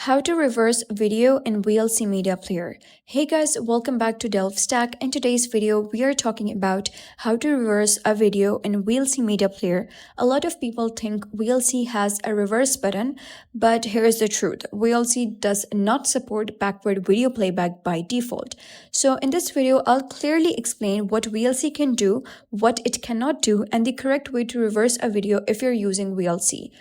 How to reverse video in VLC Media Player. Hey guys, welcome back to Delve Stack. In today's video, we are talking about how to reverse a video in VLC Media Player. A lot of people think VLC has a reverse button, but here's the truth. VLC does not support backward video playback by default. So in this video, I'll clearly explain what VLC can do, what it cannot do, and the correct way to reverse a video if you're using VLC.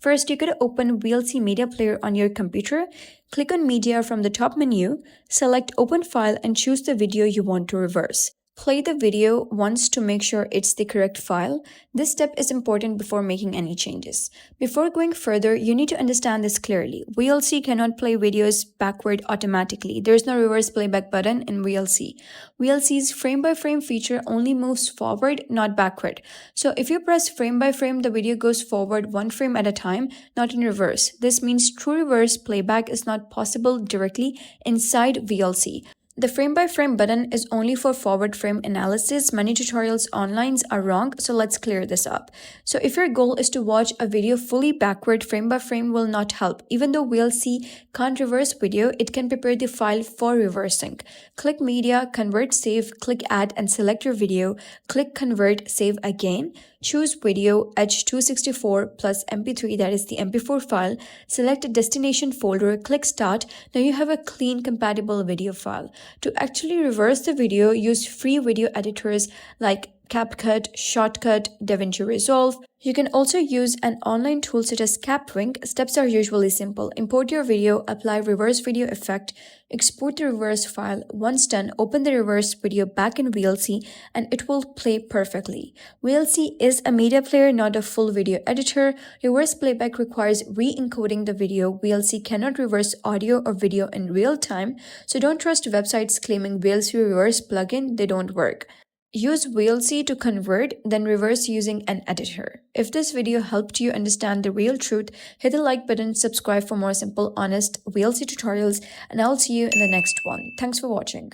First, you could open VLC Media Player on your computer, click on Media from the top menu, select Open File and choose the video you want to reverse. Play the video once to make sure it's the correct file. This step is important before making any changes. Before going further, you need to understand this clearly. VLC cannot play videos backward automatically. There's no reverse playback button in VLC. VLC's frame-by-frame feature only moves forward, not backward. So if you press frame by frame, the video goes forward one frame at a time, not in reverse. This means true reverse playback is not possible directly inside VLC. The frame-by-frame button is only for forward frame analysis. Many tutorials online are wrong, so let's clear this up. So if your goal is to watch a video fully backward, frame-by-frame will not help. Even though VLC can't reverse video, it can prepare the file for reversing. Click Media, Convert, Save, click Add and select your video. Click Convert, Save again. Choose Video H264 plus MP3, that is the MP4 file. Select a destination folder, click Start. Now you have a clean, compatible video file. To actually reverse the video, use free video editors like CapCut, Shortcut, DaVinci Resolve. You can also use an online tool such as CapWink. Steps are usually simple. Import your video, apply reverse video effect, export the reverse file. Once done, open the reverse video back in VLC and it will play perfectly. VLC is a media player, not a full video editor. Reverse playback requires re-encoding the video. VLC cannot reverse audio or video in real time, so don't trust websites claiming VLC reverse plugin. They don't work. Use VLC to convert, then reverse using an editor. If this video helped you understand the real truth, hit the like button, subscribe for more simple, honest VLC tutorials, and I'll see you in the next one. Thanks for watching.